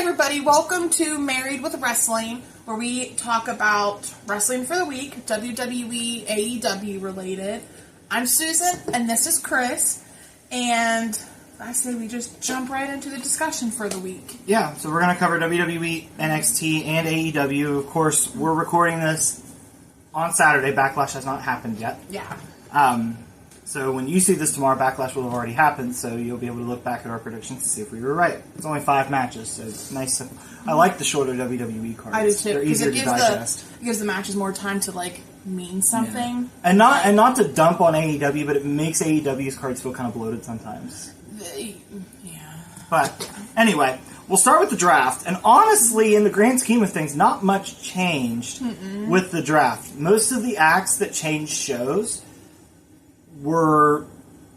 everybody, welcome to Married with Wrestling, where we talk about wrestling for the week, WWE AEW related. I'm Susan, and this is Chris, and I say we just jump right into the discussion for the week. Yeah, so we're going to cover WWE, NXT, and AEW. Of course, we're recording this on Saturday. Backlash has not happened yet. Yeah. So when you see this tomorrow, Backlash will have already happened, so you'll be able to look back at our predictions to see if we were right. It's only 5 matches, so it's nice. I like the shorter WWE cards. I do too. They're easier to digest. It gives the matches more time to, mean something. Yeah. And not to dump on AEW, but it makes AEW's cards feel kind of bloated sometimes. Yeah. But anyway, we'll start with the draft. And honestly, in the grand scheme of things, not much changed with the draft. Most of the acts that changed shows were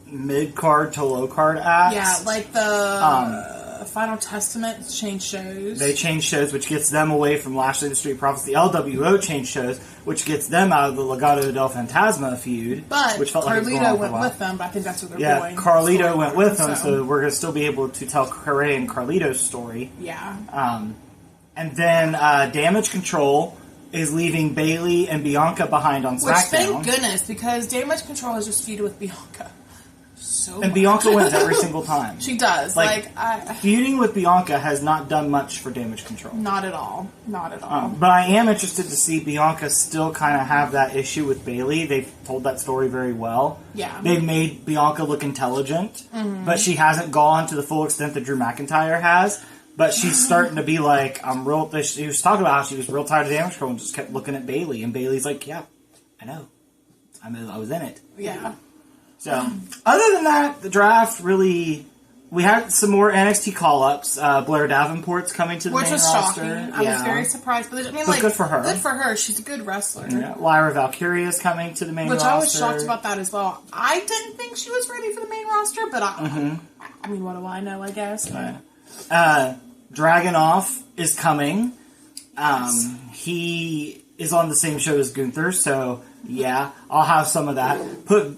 mid-card to low-card acts. Yeah, like the Final Testament changed shows. They changed shows, which gets them away from Lashley the Street Profits. The LWO changed shows, which gets them out of the Legado del Fantasma feud. But which felt Carlito went with them, but I think that's what they're going. Yeah, Carlito went with them, so we're going to still be able to tell Corey and Carlito's story. Yeah. And then Damage Control is leaving Bayley and Bianca behind on SmackDown. Which, thank goodness, because Damage Control has just feuded with Bianca. And Bianca wins every single time. She does. Feuding with Bianca has not done much for Damage Control. Not at all. Not at all. But I am interested to see Bianca still kind of have that issue with Bayley. They've told that story very well. Yeah. They've made Bianca look intelligent, but she hasn't gone to the full extent that Drew McIntyre has. But she's starting to be like, she was talking about how she was real tired of Damage Control and just kept looking at Bayley. And Bayley's like, yeah, I know. I was in it. Yeah. So, other than that, the draft really... We had some more NXT call-ups. Blair Davenport's coming to the main roster. Which was shocking. I was very surprised. But good for her. Good for her. She's a good wrestler. Yeah. Lyra Valkyria is coming to the main roster. Which I was shocked about that as well. I didn't think she was ready for the main roster, but I mean, what do I know, I guess. Dragunov is coming. He is on the same show as Gunther, so... Yeah, I'll have some of that. Put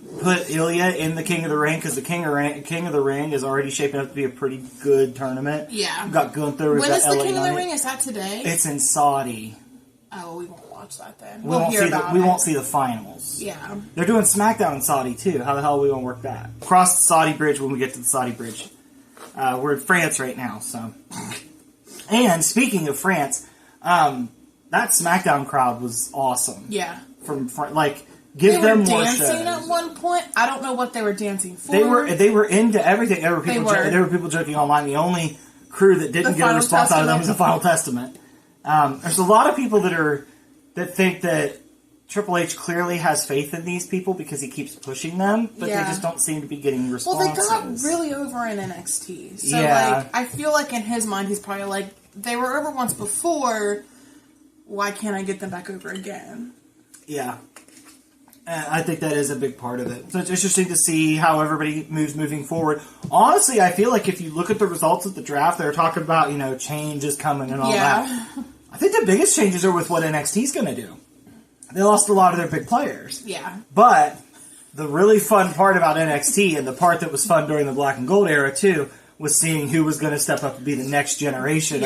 Ilya in the King of the Ring, because the King of the Ring is already shaping up to be a pretty good tournament. Yeah. We've got Gunther. When is the King of the Ring? Is that today? It's in Saudi. Oh, we won't watch that then. We won't see the finals. Yeah. They're doing SmackDown in Saudi, too. How the hell are we going to work that? Cross the Saudi bridge when we get to the Saudi bridge. We're in France right now, so... And, speaking of France, that SmackDown crowd was awesome. Yeah. Give them more shows. They were dancing at one point. I don't know what they were dancing for. They were into everything. There were people joking online. The only crew that didn't get a response out of them was the Final Testament. There's a lot of people that think that Triple H clearly has faith in these people because he keeps pushing them, but they just don't seem to be getting responses. Well, they got really over in NXT. So, I feel like in his mind, he's probably like, they were over once before. Why can't I get them back over again? Yeah. And I think that is a big part of it. So it's interesting to see how everybody moves moving forward. Honestly, I feel like if you look at the results of the draft, they're talking about, change is coming and all that. I think the biggest changes are with what NXT's going to do. They lost a lot of their big players. Yeah. But the really fun part about NXT, and the part that was fun during the Black and Gold era too, was seeing who was going to step up and be the next generation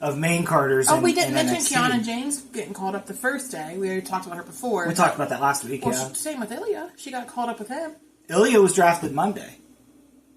of main carders. We didn't mention Kiana James getting called up the first day. We already talked about her before. We talked about that last week, Same with Ilya. She got called up with him. Ilya was drafted Monday.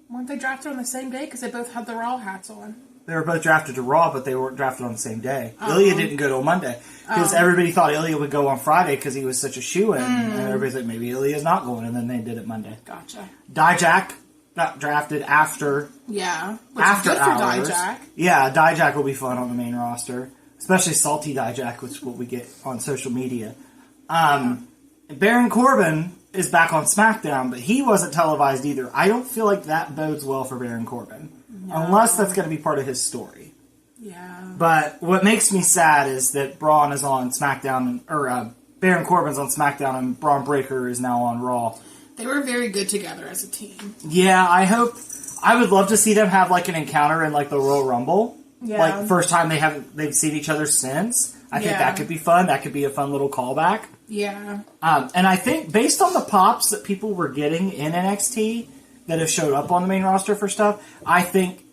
Weren't they drafted on the same day? Because they both had the Raw hats on. They were both drafted to Raw, but they weren't drafted on the same day. Ilya didn't go till Monday. Because everybody thought Ilya would go on Friday because he was such a shoo-in. And everybody said, maybe Ilya's not going, and then they did it Monday. Gotcha. Dijak got drafted after... Yeah. After good hours. For Dijak. Yeah, Dijak will be fun on the main roster. Especially Salty Dijak, which is what we get on social media. Baron Corbin is back on SmackDown, but he wasn't televised either. I don't feel like that bodes well for Baron Corbin. No. Unless that's going to be part of his story. Yeah. But what makes me sad is that Braun is on SmackDown, Baron Corbin's on SmackDown, and Braun Breaker is now on Raw. They were very good together as a team. Yeah, I would love to see them have an encounter in the Royal Rumble. Yeah. First time they've seen each other since. I think that could be fun. That could be a fun little callback. Yeah. And I think based on the pops that people were getting in NXT that have showed up on the main roster for stuff, I think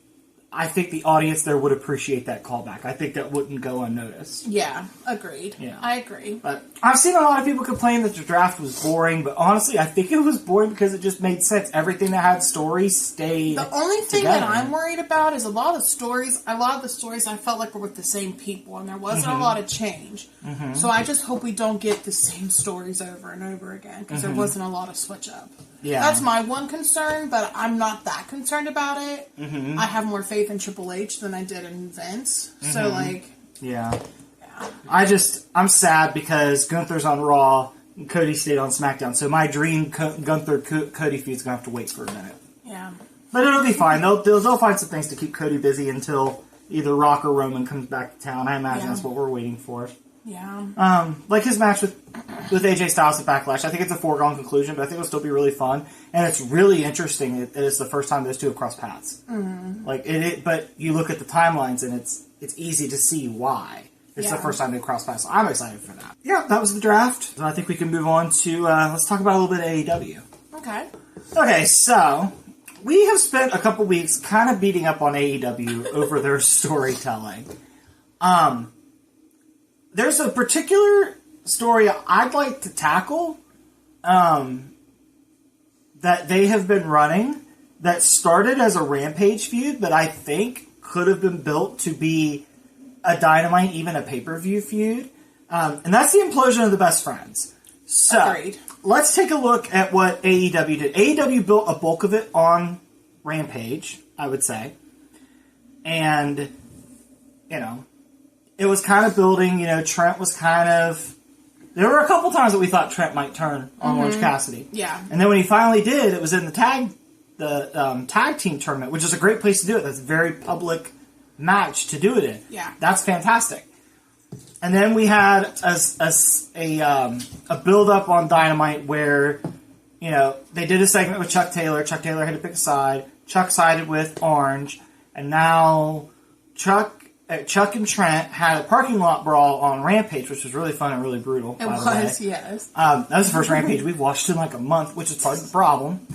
I think the audience there would appreciate that callback. I think that wouldn't go unnoticed. Yeah, agreed. Yeah. I agree. But I've seen a lot of people complain that the draft was boring, but honestly, I think it was boring because it just made sense. Everything that had story stayed The only thing together. that I'm worried about is a lot of the stories I felt like were with the same people, and there wasn't a lot of change. So I just hope we don't get the same stories over and over again, because there wasn't a lot of switch up. Yeah. That's my one concern, but I'm not that concerned about it. I have more faith in Triple H than I did in Vince. So, like... Yeah. I'm sad because Gunther's on Raw and Cody stayed on SmackDown. So my dream Gunther-Cody feud's going to have to wait for a minute. Yeah. But it'll be fine. They'll find some things to keep Cody busy until either Rock or Roman comes back to town. I imagine that's what we're waiting for. Yeah. Like his match with AJ Styles at Backlash, I think it's a foregone conclusion, but I think it'll still be really fun. And it's really interesting that it's the first time those two have crossed paths. But you look at the timelines and it's easy to see why. It's the first time they crossed paths. So I'm excited for that. Yeah, that was the draft. So I think we can move on to, let's talk about a little bit of AEW. Okay. Okay, so we have spent a couple weeks kind of beating up on AEW over their storytelling. There's a particular story I'd like to tackle that they have been running that started as a Rampage feud, but I think could have been built to be a Dynamite, even a pay-per-view feud. And that's the implosion of the Best Friends. So, Agreed. Let's take a look at what AEW did. AEW built a bulk of it on Rampage, I would say. And, it was kind of building, Trent was kind of... There were a couple times that we thought Trent might turn on Orange Cassidy. Yeah. And then when he finally did, it was in the tag team tournament, which is a great place to do it. That's a very public match to do it in. Yeah. That's fantastic. And then we had a build-up on Dynamite where, they did a segment with Chuck Taylor. Chuck Taylor had to pick a side. Chuck sided with Orange. And now Chuck and Trent had a parking lot brawl on Rampage, which was really fun and really brutal. It was, yes. That was the first Rampage we've watched in like a month, which is part of the problem.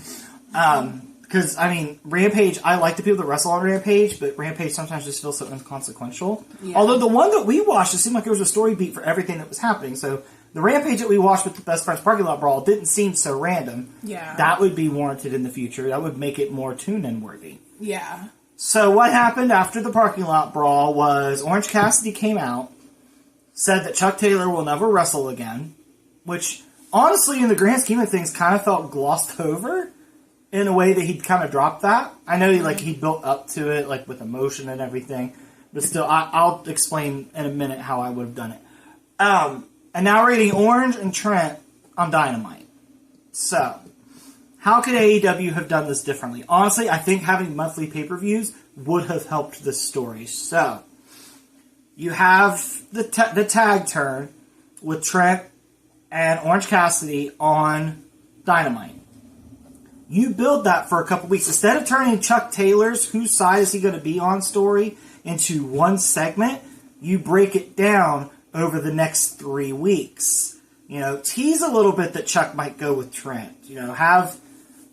Because, Rampage, I like the people that wrestle on Rampage, but Rampage sometimes just feels so inconsequential. Yeah. Although the one that we watched, it seemed like there was a story beat for everything that was happening. So the Rampage that we watched with the Best Friends Parking Lot Brawl didn't seem so random. Yeah. That would be warranted in the future. That would make it more tune-in worthy. Yeah. So what happened after the Parking Lot Brawl was Orange Cassidy came out, said that Chuck Taylor will never wrestle again, which honestly, in the grand scheme of things, kind of felt glossed over in a way that he'd kind of dropped that. I know he built up to it, like with emotion and everything, but still, I'll explain in a minute how I would have done it. And now we're getting Orange and Trent on Dynamite. So, how could AEW have done this differently? Honestly, I think having monthly pay-per-views would have helped this story. So, you have the tag turn with Trent and Orange Cassidy on Dynamite. You build that for a couple weeks. Instead of turning Chuck Taylor's whose side is he going to be on story into one segment, you break it down over the next 3 weeks. Tease a little bit that Chuck might go with Trent. Have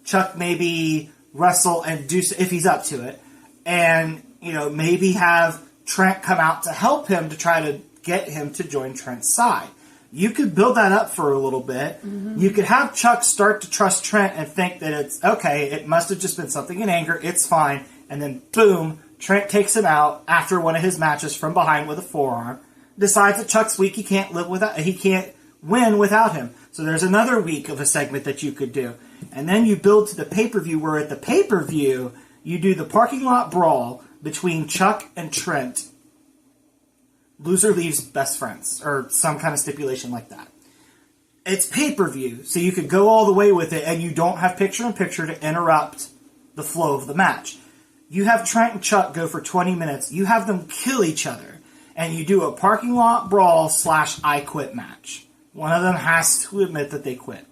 Chuck maybe wrestle and do, if he's up to it, and, maybe have Trent come out to help him to try to get him to join Trent's side. You could build that up for a little bit. Mm-hmm. You could have Chuck start to trust Trent and think that it's okay, it must have just been something in anger, it's fine, and then boom, Trent takes him out after one of his matches from behind with a forearm, decides that Chuck's weak, he can't win without him. So there's another week of a segment that you could do. And then you build to the pay-per-view, where at the pay-per-view, you do the parking lot brawl between Chuck and Trent. Loser leaves Best Friends, or some kind of stipulation like that. It's pay-per-view, so you could go all the way with it, and you don't have picture-in-picture to interrupt the flow of the match. You have Trent and Chuck go for 20 minutes, you have them kill each other, and you do a parking lot brawl / I quit match. One of them has to admit that they quit.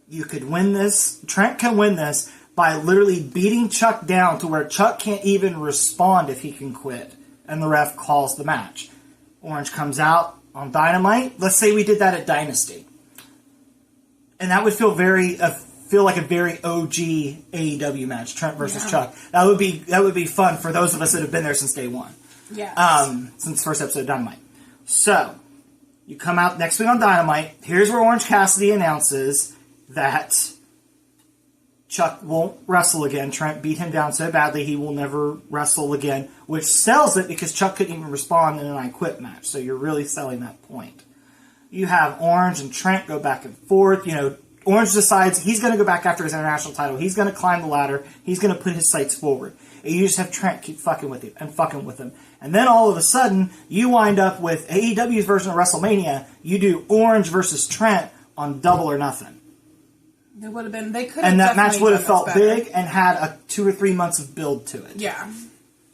You could win this, Trent can win this, by literally beating Chuck down to where Chuck can't even respond if he can quit, and the ref calls the match. Orange comes out on Dynamite. Let's say we did that at Dynasty. And that would feel very feel like a very OG AEW match, Trent versus Chuck. That would be fun for those of us that have been there since day one. Yeah. Since the first episode of Dynamite. So, you come out next week on Dynamite. Here's where Orange Cassidy announces that Chuck won't wrestle again. Trent beat him down so badly he will never wrestle again, which sells it because Chuck couldn't even respond in an I Quit match. So you're really selling that point. You have Orange and Trent go back and forth. You know, Orange decides he's going to go back after his international title. He's going to climb the ladder. He's going to put his sights forward. And you just have Trent keep fucking with him and fucking with him. And then all of a sudden, you wind up with AEW's version of WrestleMania. You do Orange versus Trent on Double or Nothing. It would have been. They could have. And that match would have felt big and had 2 or 3 months of build to it. Yeah.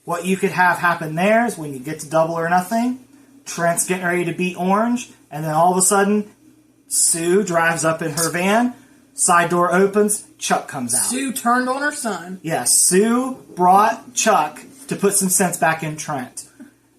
What you could have happen there is when you get to Double or Nothing, Trent's getting ready to beat Orange, and then all of a sudden, Sue drives up in her van, side door opens, Chuck comes out. Sue turned on her son. Yes, Sue brought Chuck to put some sense back in Trent.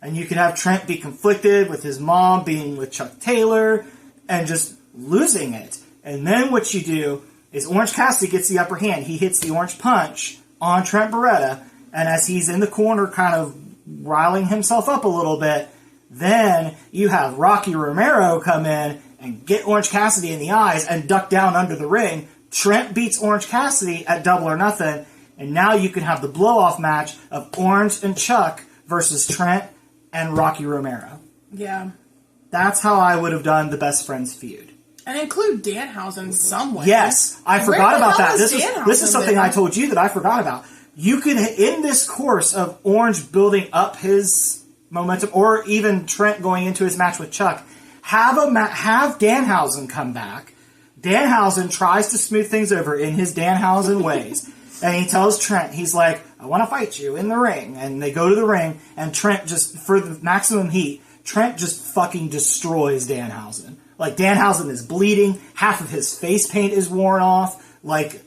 And you could have Trent be conflicted with his mom being with Chuck Taylor and just losing it. And then what you do is Orange Cassidy gets the upper hand. He hits the orange punch on Trent Beretta, and as he's in the corner kind of riling himself up a little bit, then you have Rocky Romero come in and get Orange Cassidy in the eyes and duck down under the ring. Trent beats Orange Cassidy at Double or Nothing, and now you can have the blow-off match of Orange and Chuck versus Trent and Rocky Romero. Yeah. That's how I would have done the Best Friends feud. And include Danhausen some way. Yes, I forgot about that. This is something there? I told you that I forgot about. You could, in this course of Orange building up his momentum, or even Trent going into his match with Chuck, have Danhausen come back. Danhausen tries to smooth things over in his Danhausen ways. And he tells Trent, he's like, I want to fight you in the ring. And they go to the ring, and Trent just, for the maximum heat, Trent just fucking destroys Danhausen. Like, Danhausen is bleeding, half of his face paint is worn off, like,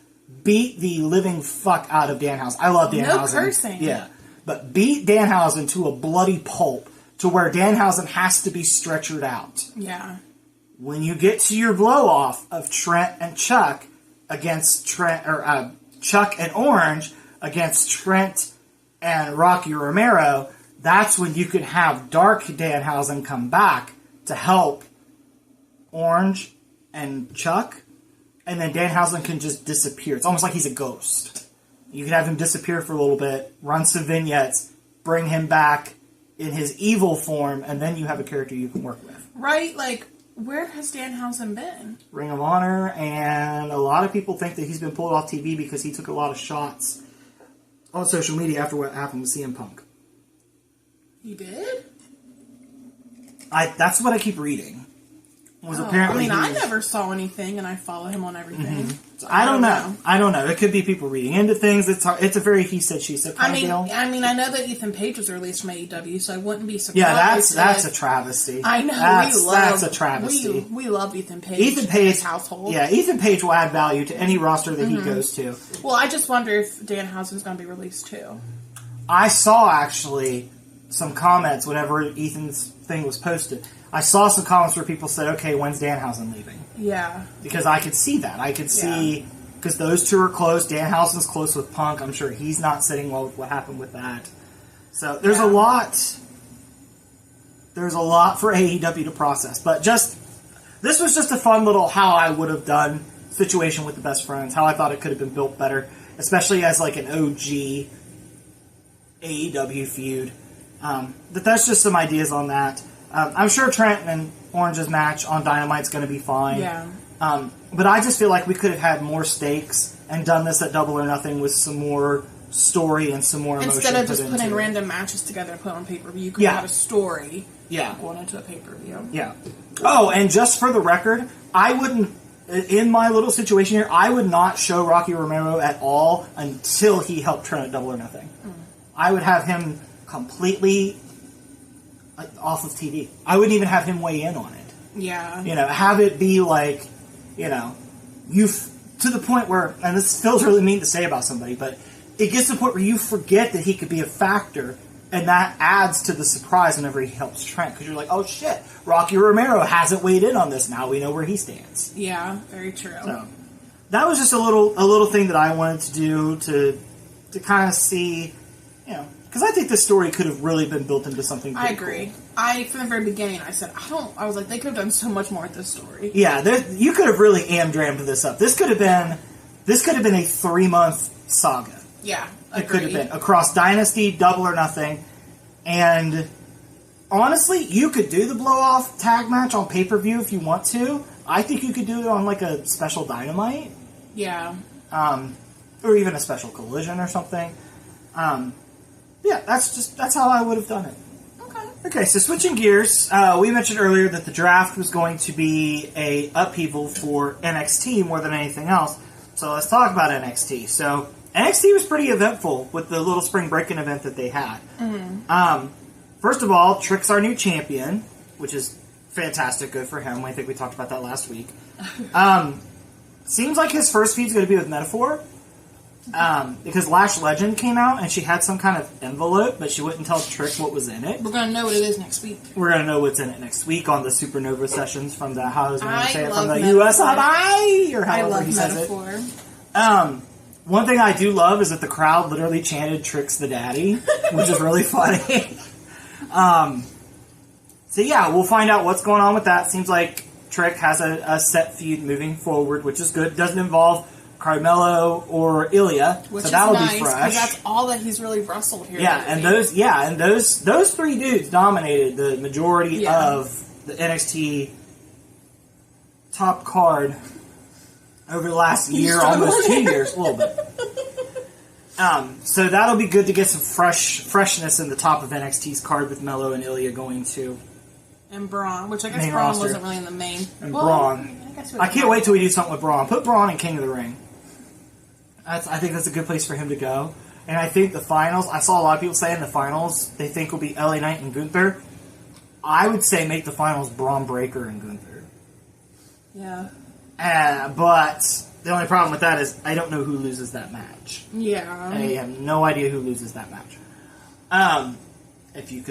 beat the living fuck out of Danhausen. I love Danhausen. No cursing. Yeah. But beat Danhausen to a bloody pulp, to where Danhausen has to be stretchered out. Yeah. When you get to your blow-off of Trent and Chuck against Chuck and Orange against Trent and Rocky Romero, that's when you could have Dark Danhausen come back to help Orange and Chuck, and then Danhausen can just disappear. It's almost like he's a ghost. You can have him disappear for a little bit, run some vignettes, bring him back in his evil form, and then you have a character you can work with. Right? Like, where has Danhausen been? Ring of Honor, and a lot of people think that he's been pulled off TV because he took a lot of shots on social media after what happened with CM Punk. He did? That's what I keep reading. Apparently I never saw anything, and I follow him on everything. Mm-hmm. So I don't know. It could be people reading into things. It's a very he said, she said kind of deal. I know that Ethan Page was released from AEW, so I wouldn't be surprised. Yeah, that's a travesty. I know. That's a travesty. We love Ethan Page. Ethan Page household. Yeah, Ethan Page will add value to any roster that he goes to. Well, I just wonder if Danhausen's going to be released too. I saw actually some comments whenever Ethan's thing was posted. I saw some comments where people said, okay, when's Danhausen leaving? Yeah. Because I could see that. I could see, because those two are close. Danhausen's close with Punk. I'm sure he's not sitting well with what happened with that. So there's a lot. There's a lot for AEW to process. But this was just a fun little how I would have done situation with the Best Friends. How I thought it could have been built better. Especially as like an OG AEW feud. But that's just some ideas on that. I'm sure Trent and Orange's match on Dynamite's going to be fine. Yeah. But I just feel like we could have had more stakes and done this at Double or Nothing with some more story and some more emotion. Instead of just putting random matches together and put on pay-per-view, you could have a story going into a pay-per-view. Yeah. Oh, and just for the record, I wouldn't, in my little situation here, I would not show Rocky Romero at all until he helped Trent at Double or Nothing. I would have him completely off of TV. I wouldn't even have him weigh in on it. Yeah. Have it be like, you to the point where, and this feels really mean to say about somebody, but it gets to the point where you forget that he could be a factor, and that adds to the surprise whenever he helps Trent, because you're like, oh shit, Rocky Romero hasn't weighed in on this. Now we know where he stands. Yeah, very true. that was just a little thing that I wanted to do to kind of see, because I think this story could have really been built into something. I agree. Cool. From the very beginning, I said I was like, they could have done so much more with this story. Yeah, you could have really amdrammed this up. This could have been a 3-month saga. Yeah, it could have been across Dynasty, Double or Nothing, and honestly, you could do the blow-off tag match on pay-per-view if you want to. I think you could do it on like a special Dynamite. Yeah. Or even a special Collision or something. Yeah, that's how I would have done it. Okay, so switching gears, we mentioned earlier that the draft was going to be a upheaval for NXT more than anything else. So let's talk about NXT. So NXT was pretty eventful with the little spring break-in event that they had. Mm-hmm. First of all, Trick's our new champion, which is fantastic. Good for him. I think we talked about that last week. Seems like his first feud's going to be with Metaphor. Because Lash Legend came out and she had some kind of envelope, but she wouldn't tell Trick what was in it. We're going to know what it is next week. We're going to know what's in it next week on the Supernova sessions from the, how does one say it, from the Metaphor. USI, or however he says Metaphor. it. One thing I do love is that the crowd literally chanted Trick's the daddy, which is really funny. So yeah, we'll find out what's going on with that. Seems like Trick has a set feud moving forward, which is good. Doesn't involve Carmelo or Ilya, which so that will nice, be fresh. That's all that he's really wrestled here. Yeah, and those three dudes dominated the majority of the NXT top card over the last year, almost 2 years, a little bit. So that'll be good to get some freshness in the top of NXT's card with Melo and Ilya going to. And Braun, which I guess main Braun roster. wasn't really in the main. And Braun. I can't wait till we do something with Braun. Put Braun in King of the Ring. I think that's a good place for him to go. And I think the finals, I saw a lot of people saying the finals they think will be LA Knight and Gunther. I would say make the finals Braun Breaker and Gunther. Yeah. But the only problem with that is I don't know who loses that match. Yeah. I have no idea who loses that match. If you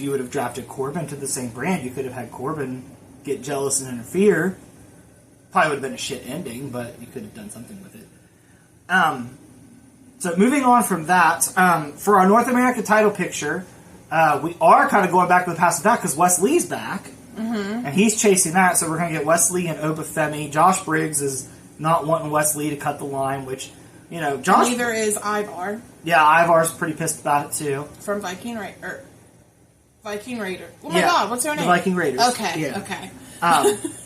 would have drafted Corbin to the same brand, you could have had Corbin get jealous and interfere. Probably would have been a shit ending, but you could have done something with it. So moving on from that, for our North American title picture, we are kind of going back to the past of that because Wes Lee's back, and he's chasing that. So we're going to get Wes Lee and Obafemi. Josh Briggs is not wanting Wes Lee to cut the line, which Josh. Neither is Ivar. Yeah, Ivar's pretty pissed about it too. From Viking Raider. Oh my God, what's her name? The Viking Raiders. Okay.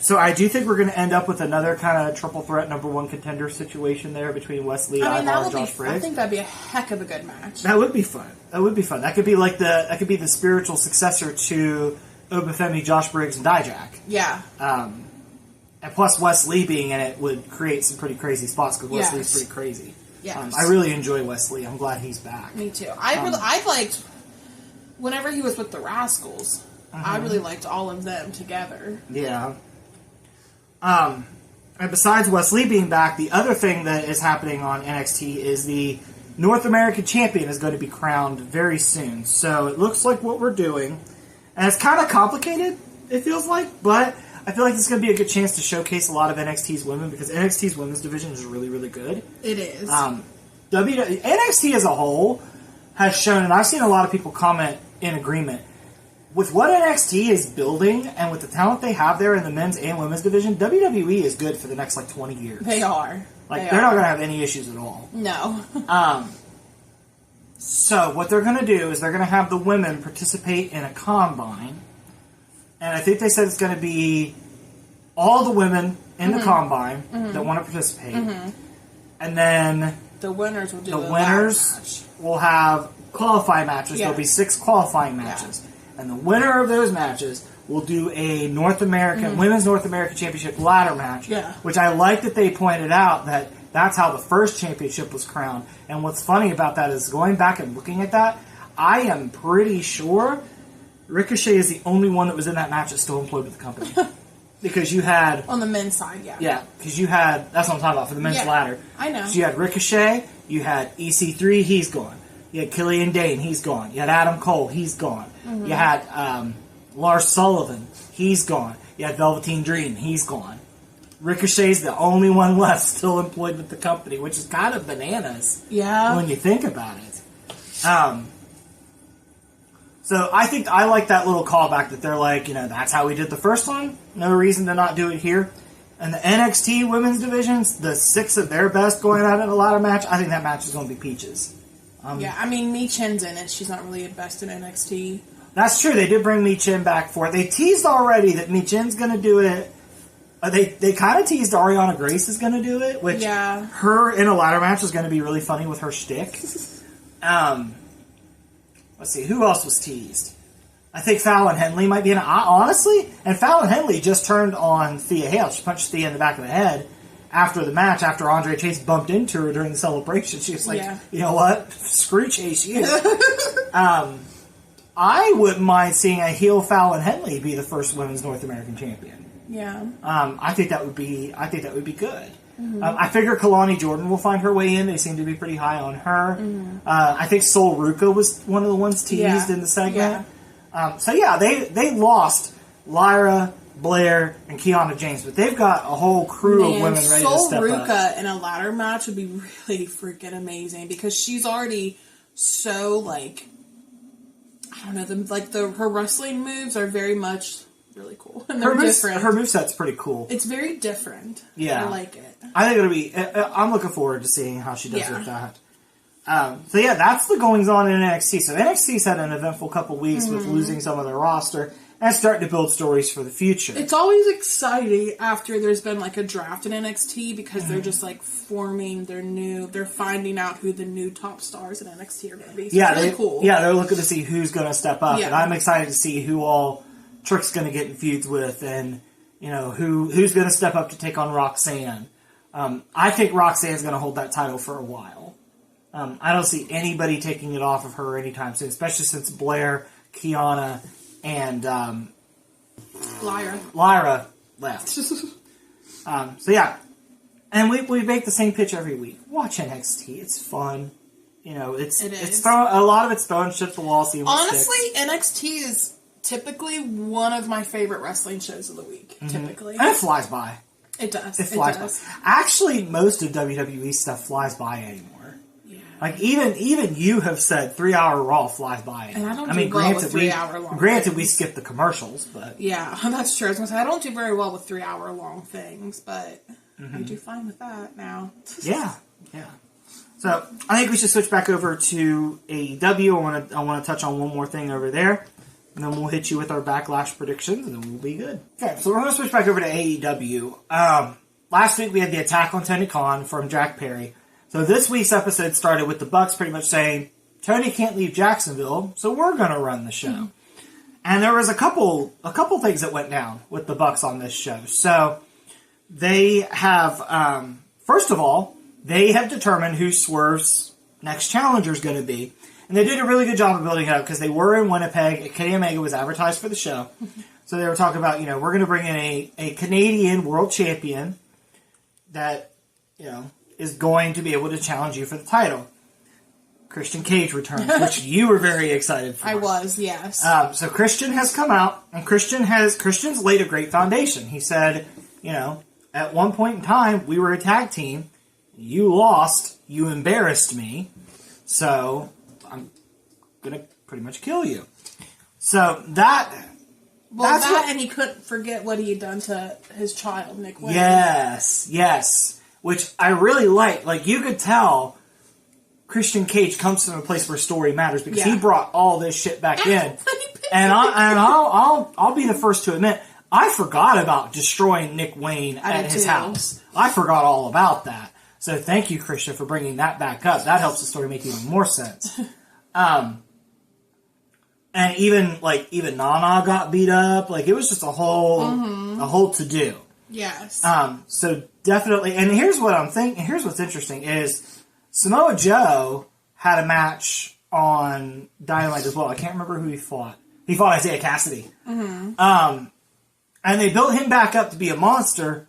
So I do think we're going to end up with another kind of triple threat number one contender situation there between Wes Lee, Ivar, and Josh Briggs. I think that'd be a heck of a good match. That would be fun. That could be like the spiritual successor to Obafemi, Josh Briggs, and Dijak. Yeah. And plus Wes Lee being in it would create some pretty crazy spots because Wes Lee's pretty crazy. Yes. I really enjoy Wes Lee. I'm glad he's back. Me too. I liked whenever he was with the Rascals. I really liked all of them together. Yeah. And besides Wes Lee being back, the other thing that is happening on NXT is the North American Champion is going to be crowned very soon. So it looks like what we're doing, and it's kind of complicated, it feels like, but I feel like this is going to be a good chance to showcase a lot of NXT's women because NXT's women's division is really, really good. It is. NXT as a whole has shown, and I've seen a lot of people comment in agreement, with what NXT is building and with the talent they have there in the men's and women's division, WWE is good for the next 20 years. They are. They're not going to have any issues at all. No. So what they're going to do is they're going to have the women participate in a combine, and I think they said it's going to be all the women in the combine that want to participate, and then the winners will do the winners will have qualifying matches. There'll be 6 qualifying matches. Yeah. And the winner of those matches will do a North American Women's North American Championship ladder match. Yeah. Which I like that they pointed out that that's how the first championship was crowned. And what's funny about that is going back and looking at that, I am pretty sure Ricochet is the only one that was in that match that's still employed with the company. Because you had... On the men's side, yeah. Yeah, because you had... That's what I'm talking about, for the men's ladder. I know. So you had Ricochet, you had EC3, he's gone. You had Killian Dane, he's gone. You had Adam Cole, he's gone. You had Lars Sullivan, he's gone. You had Velveteen Dream, he's gone. Ricochet's the only one left still employed with the company, which is kind of bananas. Yeah. When you think about it. So I think I like that little callback that they're like, that's how we did the first one. No reason to not do it here. And the NXT women's divisions, the 6 of their best going at it in a ladder match, I think that match is going to be peaches. Yeah, I mean, Mi Chin's in it. She's not really the best in NXT. That's true. They did bring Mi Chin back for it. They teased already that Mi Chin's going to do it. They kind of teased Ariana Grace is going to do it, which her in a ladder match is going to be really funny with her shtick. Let's see, who else was teased? I think Fallon Henley might be in it. Honestly, and Fallon Henley just turned on Thea Hale. She punched Thea in the back of the head after the match, after Andre Chase bumped into her during the celebration. She was like, you know what? Screw Chase, you. I wouldn't mind seeing a heel Fallon Henley be the first women's North American champion. Yeah. I think that would be good. Mm-hmm. I figure Kalani Jordan will find her way in. They seem to be pretty high on her. Mm-hmm. I think Sol Ruka was one of the ones teased in the segment. Yeah. They lost Lyra, Blair, and Kiana James, but they've got a whole crew of women ready to step up. Sol Ruka in a ladder match would be really freaking amazing because she's already so I don't know, her wrestling moves are very much really cool. And they're different. Her moveset's pretty cool. It's very different. Yeah. I like it. I think it'll be... I'm looking forward to seeing how she does with that. That's the goings-on in NXT. So NXT's had an eventful couple weeks with losing some of their roster and starting to build stories for the future. It's always exciting after there's been a draft in NXT because they're just forming they're finding out who the new top stars in NXT are going to be. So it's really cool. Yeah, they're looking to see who's going to step up. Yeah. And I'm excited to see who all Trick's going to get in feuds with and, who's going to step up to take on Roxanne. I think Roxanne's going to hold that title for a while. I don't see anybody taking it off of her anytime soon, especially since Blair, Kiana, and Lyra left. And we make the same pitch every week. Watch NXT; it's fun. It's throwing a lot of it's throwing shit to the wall. Honestly, NXT is typically one of my favorite wrestling shows of the week. Mm-hmm. Typically, and it flies by. It does. It flies by. Actually, most of WWE stuff flies by anymore. Even you have said 3 hour Raw flies by. And I don't do well with 3 hour long. Granted, we skip the commercials, but yeah, that's true. I was gonna say I don't do very well with 3 hour long things, but I do fine with that now. Yeah. So I think we should switch back over to AEW. I want to touch on one more thing over there, and then we'll hit you with our Backlash predictions, and then we'll be good. Okay, so we're going to switch back over to AEW. Last week we had the attack on Tony Khan from Jack Perry. So this week's episode started with the Bucks pretty much saying, Tony can't leave Jacksonville, so we're going to run the show. Mm-hmm. And there was a couple things that went down with the Bucks on this show. So they have, first of all, they have determined who Swerve's next challenger is going to be. And they did a really good job of building it up because they were in Winnipeg. Kenny Omega was advertised for the show. So they were talking about, we're going to bring in a Canadian world champion that, is going to be able to challenge you for the title. Christian Cage returns, which you were very excited for. I was, yes. So Christian has come out, and Christian's laid a great foundation. He said, at one point in time, we were a tag team. You lost. You embarrassed me. So I'm going to pretty much kill you. So and he couldn't forget what he had done to his child, Nick Wayne. Yes. Which I really like. Like, you could tell Christian Cage comes from a place where story matters because he brought all this shit back in. And I'll be the first to admit, I forgot about destroying Nick Wayne at his house. I forgot all about that. So thank you, Christian, for bringing that back up. That helps the story make even more sense. And even Nana got beat up. Like, it was just a whole to-do. Yes. So definitely, and here's what I'm thinking. Here's what's interesting is Samoa Joe had a match on Dynamite as well. I can't remember who he fought. He fought Isaiah Cassidy. Mm-hmm. And they built him back up to be a monster.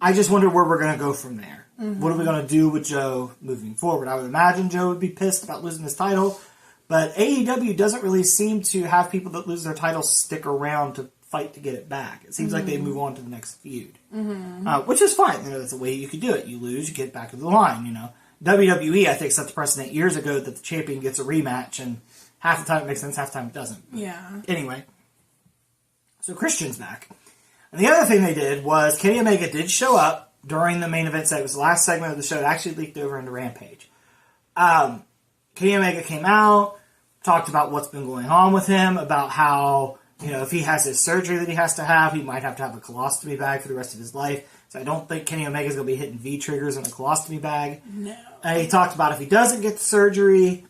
I just wonder where we're going to go from there. Mm-hmm. What are we going to do with Joe moving forward? I would imagine Joe would be pissed about losing his title, but AEW doesn't really seem to have people that lose their titles stick around to fight to get it back. It seems like they move on to the next feud, which is fine. That's the way you could do it. You lose, you get back to the line. WWE, I think, set the precedent years ago that the champion gets a rematch, and half the time it makes sense, half the time it doesn't. Yeah. Anyway, so Christian's back. And the other thing they did was Kenny Omega did show up during the main event. So it was the last segment of the show. It actually leaked over into Rampage. Kenny Omega came out, talked about what's been going on with him, about how, if he has his surgery that he has to have, he might have to have a colostomy bag for the rest of his life. So I don't think Kenny Omega's going to be hitting V-triggers in a colostomy bag. No. He talked about if he doesn't get the surgery,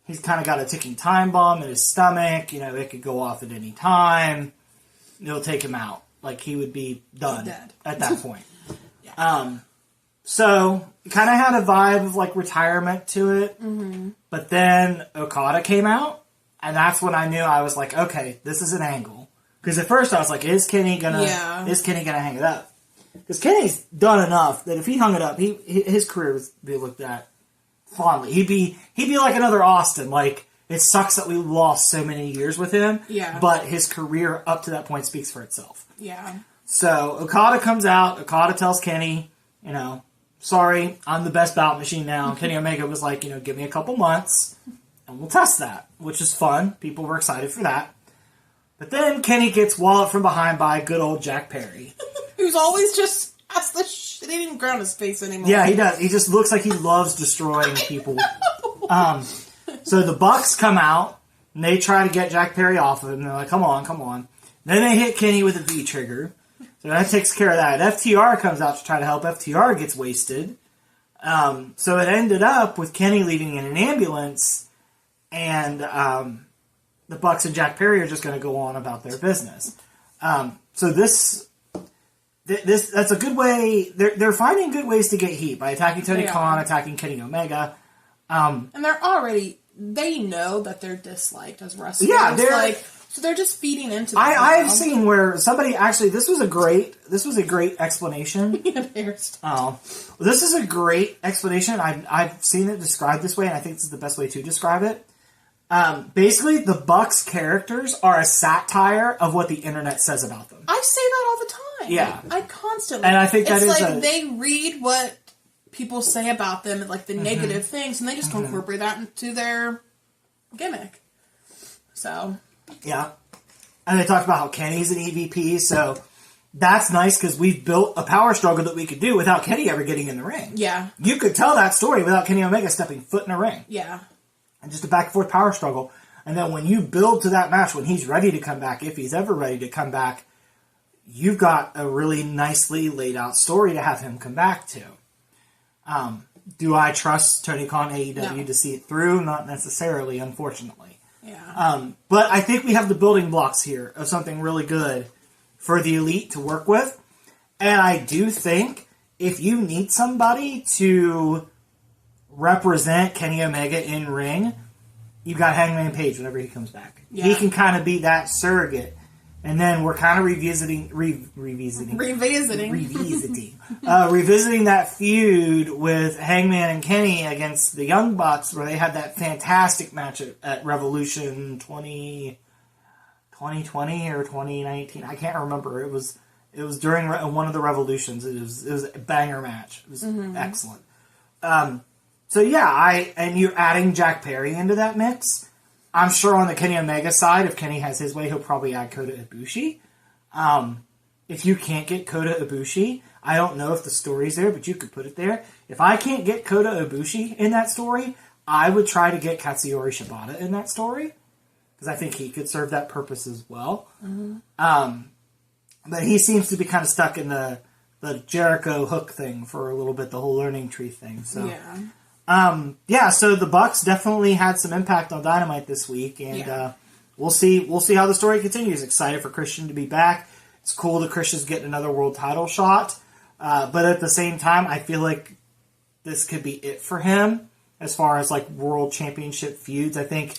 he's kind of got a ticking time bomb in his stomach. It could go off at any time. It'll take him out. Like, he would be done at that point. Yeah. So, it kind of had a vibe of, like, retirement to it. Mm-hmm. But then Okada came out, and that's when I knew. I was like, okay, this is an angle. Because at first I was like, is Kenny gonna hang it up? Because Kenny's done enough that if he hung it up, his career would be looked at fondly. He'd be like another Austin. Like, it sucks that we lost so many years with him. Yeah. But his career up to that point speaks for itself. Yeah. So Okada comes out. Okada tells Kenny, sorry, I'm the best bout machine now. Kenny Omega was like, give me a couple months and we'll test that, which is fun. People were excited for that. But then Kenny gets walloped from behind by good old Jack Perry. Who's always just has the shit in ground his face anymore. Yeah, he does. He just looks like he loves destroying people. So the Bucks come out and they try to get Jack Perry off of him. They're like, come on. Then they hit Kenny with a V-trigger. So that takes care of that. FTR comes out to try to help. FTR gets wasted. So it ended up with Kenny leaving in an ambulance, and the Bucks and Jack Perry are just going to go on about their business. So that's a good way. They're finding good ways to get heat by attacking Tony Khan, attacking Kenny Omega. And they know that they're disliked as wrestlers. Yeah, so they're just feeding into. I've seen where somebody actually. This was a great explanation. This is a great explanation. I've seen it described this way, and I think this is the best way to describe it. Basically, the Bucks characters are a satire of what the internet says about them. I say that all the time. Yeah, I constantly. And I think that they read what people say about them, like the negative things, and they just incorporate that into their gimmick. So. Yeah. And they talked about how Kenny's an EVP, so that's nice because we've built a power struggle that we could do without Kenny ever getting in the ring. Yeah. You could tell that story without Kenny Omega stepping foot in a ring. Yeah. And just a back and forth power struggle. And then when you build to that match, when he's ready to come back, if he's ever ready to come back, you've got a really nicely laid out story to have him come back to. Do I trust Tony Khan AEW to see it through? Not necessarily, unfortunately. Yeah. But I think we have the building blocks here of something really good for the Elite to work with. And I do think if you need somebody to represent Kenny Omega in ring, you've got Hangman Page whenever he comes back. Yeah. He can kind of be that surrogate. And then we're kind of revisiting that feud with Hangman and Kenny against the Young Bucks, where they had that fantastic match at Revolution 2020 or 2019. I can't remember. It was during one of the Revolutions. It was a banger match. It was excellent. So yeah, and you're adding Jack Perry into that mix. I'm sure on the Kenny Omega side, if Kenny has his way, he'll probably add Kota Ibushi. If you can't get Kota Ibushi, I don't know if the story's there, but you could put it there. If I can't get Kota Ibushi in that story, I would try to get Katsuyori Shibata in that story, because I think he could serve that purpose as well. But he seems to be kind of stuck in the Jericho hook thing for a little bit, the whole learning tree thing. So so the Bucks definitely had some impact on Dynamite this week, and we'll see how the story continues. Excited for Christian to be back. It's cool that Christian's getting another world title shot, but at the same time, I feel like this could be it for him as far as like world championship feuds. I think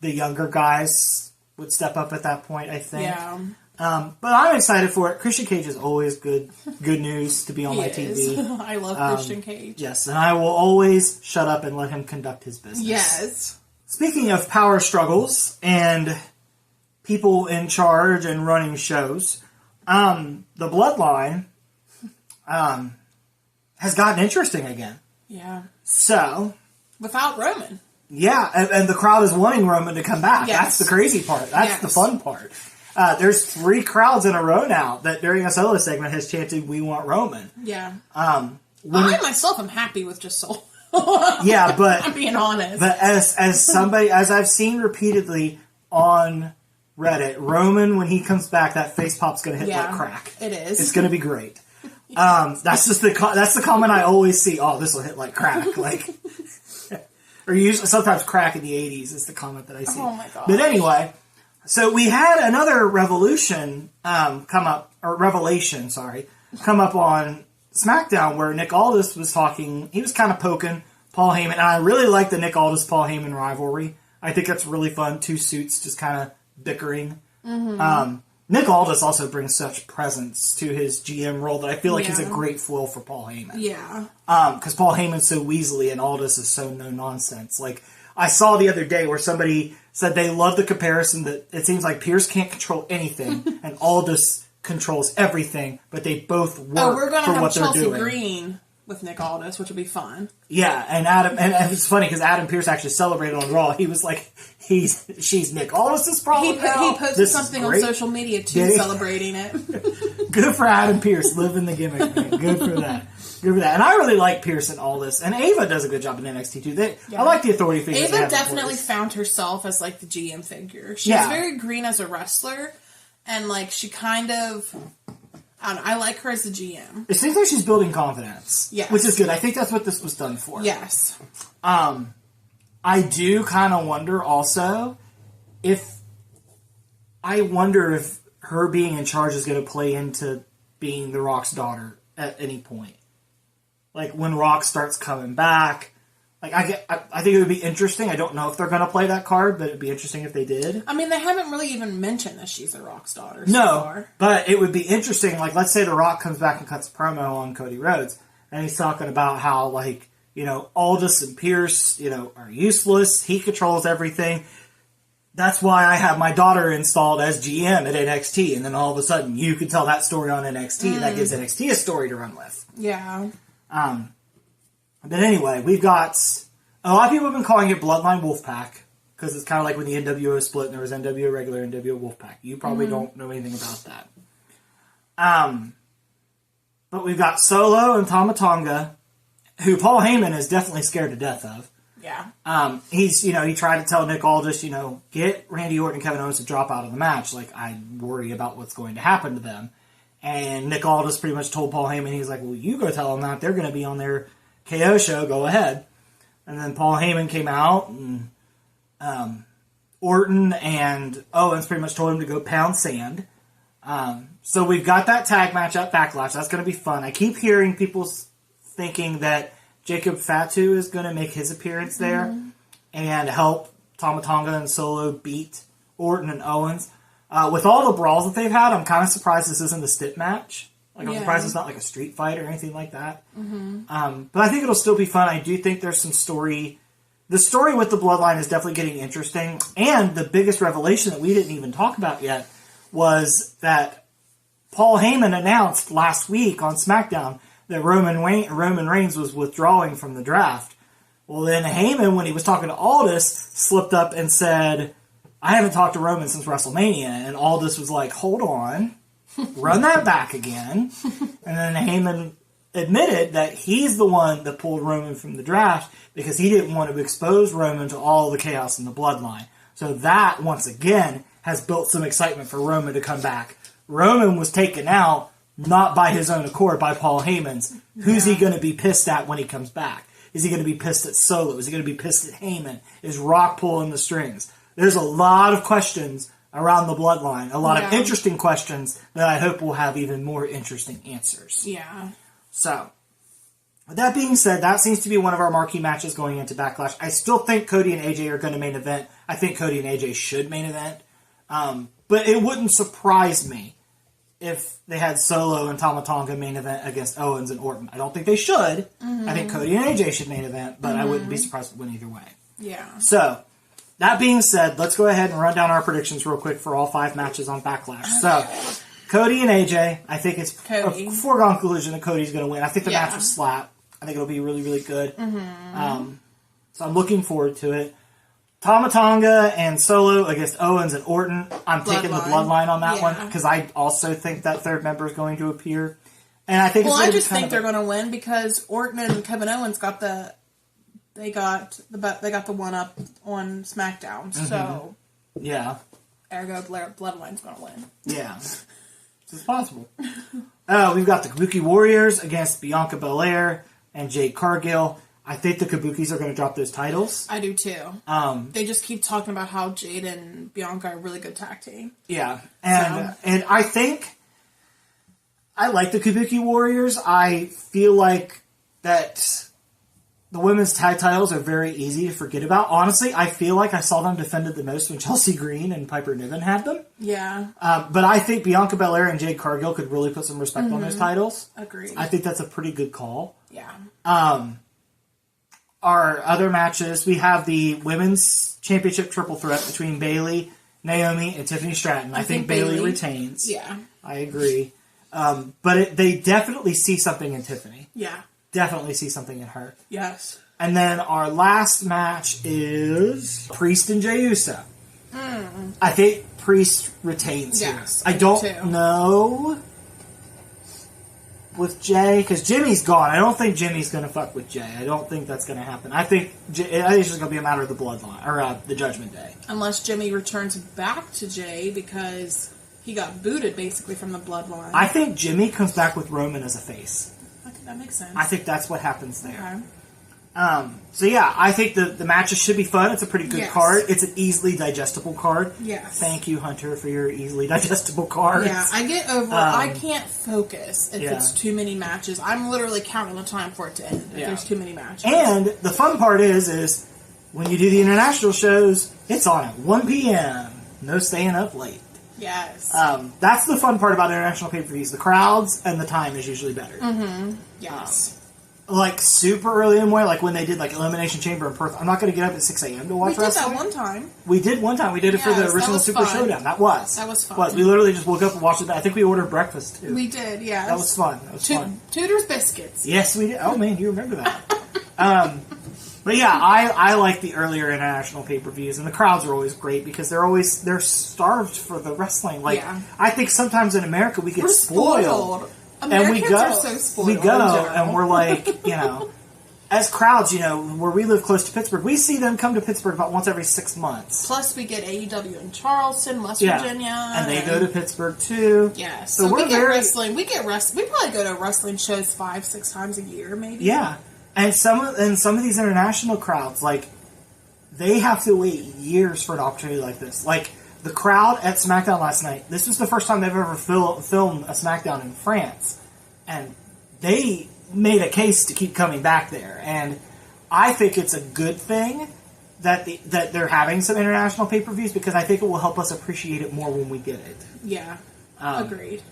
the younger guys would step up at that point, I think. Yeah. But I'm excited for it. Christian Cage is always good news to be on my TV. I love Christian Cage. Yes, and I will always shut up and let him conduct his business. Yes. Speaking of power struggles and people in charge and running shows, the Bloodline has gotten interesting again. Yeah. So. Without Roman. Yeah, and the crowd is wanting Roman to come back. Yes. That's the crazy part. That's the fun part. There's 3 crowds in a row now that during a solo segment has chanted, "We want Roman." Yeah. I myself am happy with just Solo. Yeah, but I'm being honest. But as somebody, as I've seen repeatedly on Reddit, Roman, when he comes back, that face pop's going to hit like crack. It is. It's going to be great. That's just that's the comment I always see. Oh, this will hit like crack, like. Or usually, sometimes crack in the 80s is the comment that I see. Oh my god! But anyway, so we had another revelation come up on SmackDown where Nick Aldis was talking. He was kind of poking Paul Heyman, and I really like the Nick Aldis Paul Heyman rivalry. I think that's really fun. 2 suits just kind of bickering. Mm-hmm. Nick Aldis also brings such presence to his GM role that I feel like he's a great foil for Paul Heyman. Yeah. Because Paul Heyman's so weaselly and Aldis is so no-nonsense. Like, I saw the other day where somebody said they love the comparison that it seems like Pierce can't control anything and Aldis controls everything, but they both work for what they're doing. We're going to have Chelsea Green with Nick Aldis, which will be fun. Yeah, and it's funny because Adam Pearce actually celebrated on Raw. He was like, she's Nick Aldis' problem He now. posted something on social media too, celebrating it. Good for Adam Pearce, living the gimmick, man. Good for that. Good for that. And I really like Pearce and Aldis, and Ava does a good job in NXT too. I like the authority figures. Ava definitely found herself as like the GM figure. She's very green as a wrestler, and like she kind of. I like her as a GM. It seems like she's building confidence. Yes. Which is good. I think that's what this was done for. Yes. I do kind of wonder also if her being in charge is going to play into being The Rock's daughter at any point. Like when Rock starts coming back. Like I think it would be interesting. I don't know if they're going to play that card, but it'd be interesting if they did. I mean, they haven't really even mentioned that she's The Rock's daughter so far. But it would be interesting. Like, let's say The Rock comes back and cuts a promo on Cody Rhodes, and he's talking about how, like, Aldis and Pierce, are useless. He controls everything. That's why I have my daughter installed as GM at NXT, and then all of a sudden you can tell that story on NXT. That gives NXT a story to run with. Yeah. But anyway, we've got a lot of people have been calling it Bloodline Wolfpack because it's kind of like when the NWO split and there was NWO regular, NWO Wolfpack. You probably don't know anything about that. But we've got Solo and Tama Tonga, who Paul Heyman is definitely scared to death of. Yeah. He's, he tried to tell Nick Aldis, get Randy Orton and Kevin Owens to drop out of the match. Like, I worry about what's going to happen to them. And Nick Aldis pretty much told Paul Heyman, he's like, well, you go tell them that. They're going to be on their KO show. Go ahead. And then Paul Heyman came out, and Orton and Owens pretty much told him to go pound sand. So we've got that tag match at Backlash. That's going to be fun. I keep hearing people thinking that Jacob Fatu is going to make his appearance there and help Tama Tonga and Solo beat Orton and Owens. With all the brawls that they've had, I'm kind of surprised this isn't a stip match. Like, I'm surprised it's not like a street fight or anything like that. But I think it'll still be fun. I do think there's some story. The story with the Bloodline is definitely getting interesting. And the biggest revelation that we didn't even talk about yet was that Paul Heyman announced last week on SmackDown that Roman Reigns was withdrawing from the draft. Well, then Heyman, when he was talking to Aldis, slipped up and said, I haven't talked to Roman since WrestleMania. And Aldis was like, hold on. Run that back again. And then Heyman admitted that he's the one that pulled Roman from the draft because he didn't want to expose Roman to all the chaos in the bloodline. So that, once again, has built some excitement for Roman to come back. Roman was taken out, not by his own accord, by Paul Heyman's. Who's he going to be pissed at when he comes back? Is he going to be pissed at Solo? Is he going to be pissed at Heyman? Is Rock pulling the strings? There's a lot of questions around the bloodline. A lot of interesting questions that I hope will have even more interesting answers. Yeah. So, with that being said, that seems to be one of our marquee matches going into Backlash. I still think Cody and AJ are going to main event. I think Cody and AJ should main event. But it wouldn't surprise me if they had Solo and Tama Tonga main event against Owens and Orton. I don't think they should. I think Cody and AJ should main event, but I wouldn't be surprised if it went either way. Yeah. So, that being said, let's go ahead and run down our predictions real quick for all 5 matches on Backlash. So, Cody and AJ, I think it's Cody. a foregone conclusion that Cody's going to win. I think the match will slap. I think it'll be really, really good. Mm-hmm. So I'm looking forward to it. Tama Tonga and Solo against Owens and Orton. I'm taking the bloodline on that one because I also think that third member is going to appear. And I think I just think they're going to win because Orton and Kevin Owens got the one up on SmackDown. Mm-hmm. So yeah, ergo Bloodline's going to win. Yeah, it's possible. We've got the Kabuki Warriors against Bianca Belair and Jade Cargill. I think the Kabukis are going to drop those titles. I do too. They just keep talking about how Jade and Bianca are a really good tag team. Yeah, and I think I like the Kabuki Warriors. I feel like that the women's tag titles are very easy to forget about. Honestly, I feel like I saw them defended the most when Chelsea Green and Piper Niven had them. Yeah. But I think Bianca Belair and Jade Cargill could really put some respect on those titles. Agreed. I think that's a pretty good call. Yeah. Our other matches, we have the women's championship triple threat between Bayley, Naomi, and Tiffany Stratton. I think Bayley retains. Yeah. I agree. But they definitely see something in Tiffany. Yeah. Definitely see something in her. Yes. And then our last match is Priest and Jey Uso. I think Priest retains here. I don't know with Jey, because Jimmy's gone. I don't think Jimmy's going to fuck with Jey. I don't think that's going to happen. I think it's just going to be a matter of the bloodline, or the Judgment Day. Unless Jimmy returns back to Jey because he got booted basically from the bloodline. I think Jimmy comes back with Roman as a face. That makes sense. I think that's what happens there. Okay. So yeah, I think the matches should be fun. It's a pretty good card. It's an easily digestible card. Yes. Thank you, Hunter, for your easily digestible cards. Yeah, I get over. I can't focus if it's too many matches. I'm literally counting the time for it to end if there's too many matches. And the fun part is when you do the international shows, it's on at 1 p.m. No staying up late. Yes. That's the fun part about international pay-per-views. The crowds and the time is usually better. Mm-hmm. Yes. Like super early in the morning, like when they did like Elimination Chamber in Perth. I'm not going to get up at 6 a.m. to watch wrestling. We did that one time. We did one time. We did it for the original Super Showdown. That was fun. We literally just woke up and watched it. I think we ordered breakfast too. We did, yeah. That was fun. Tudor's biscuits. Yes, we did. Oh man, you remember that. But yeah, I like the earlier international pay-per-views, and the crowds are always great because they're starved for the wrestling. Like I think sometimes in America we get spoiled. Americans and are so spoiled. We go and we're like, as crowds, where we live close to Pittsburgh, we see them come to Pittsburgh about once every 6 months. Plus, we get AEW in Charleston, West Virginia, and they go to Pittsburgh too. Yeah, so we get wrestling. We probably go to wrestling shows 5-6 times a year, maybe. Yeah, and some of these international crowds, like they have to wait years for an opportunity like this. Like the crowd at SmackDown last night, this was the first time they've ever filmed a SmackDown in France. And they made a case to keep coming back there. And I think it's a good thing that they're having some international pay-per-views because I think it will help us appreciate it more when we get it. Yeah, agreed.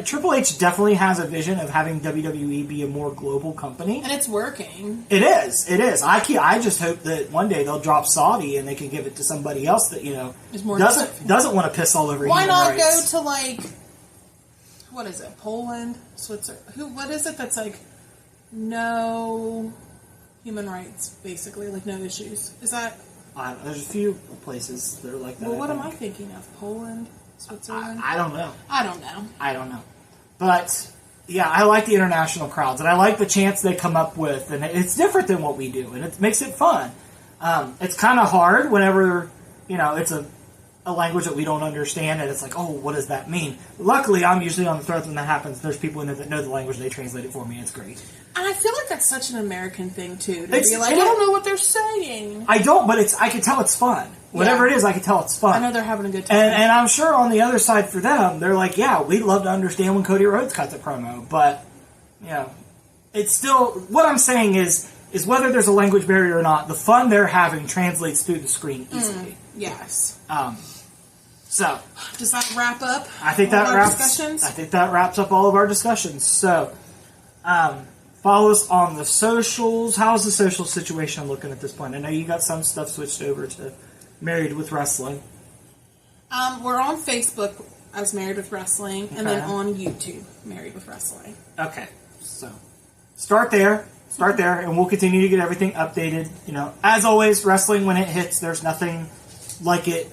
Triple H definitely has a vision of having WWE be a more global company. And it's working. It is. I just hope that one day they'll drop Saudi and they can give it to somebody else that, doesn't want to piss all over Why human not rights. go to, what is it, Poland? Switzerland? What is it that's, no human rights, basically? Like, no issues. Is that... there's a few places that are like that. Well, what am I thinking of? Poland? Switzerland? I don't know. I don't know. But, yeah, I like the international crowds, and I like the chants they come up with, and it's different than what we do, and it makes it fun. It's kind of hard whenever, it's a language that we don't understand, and it's like, oh, what does that mean? Luckily, I'm usually on the thread when that happens. There's people in there that know the language, they translate it for me, and it's great. And I feel like that's such an American thing, too, to be like, I don't know what they're saying. I don't, but I can tell it's fun. Whatever it is, I can tell it's fun. I know they're having a good time. And I'm sure on the other side for them, they're like, yeah, we'd love to understand when Cody Rhodes cuts a promo. But, it's still... What I'm saying is whether there's a language barrier or not, the fun they're having translates through the screen easily. Yes. So... Does that wrap up discussions? I think that wraps up all of our discussions. So, Follow us on the socials. How's the social situation looking at this point? I know you got some stuff switched over to Married with Wrestling. We're on Facebook as Married with Wrestling, and then Okay. on YouTube, Married with Wrestling. Okay, so start there, and we'll continue to get everything updated. You know, as always, wrestling when it hits, there's nothing like it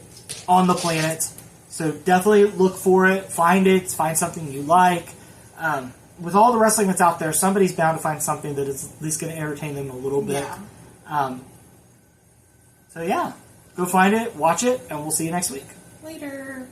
on the planet. So definitely look for it, find something you like. With all the wrestling that's out there, somebody's bound to find something that is at least going to entertain them a little bit. Yeah. So yeah, go find it, watch it, and we'll see you next week. Later.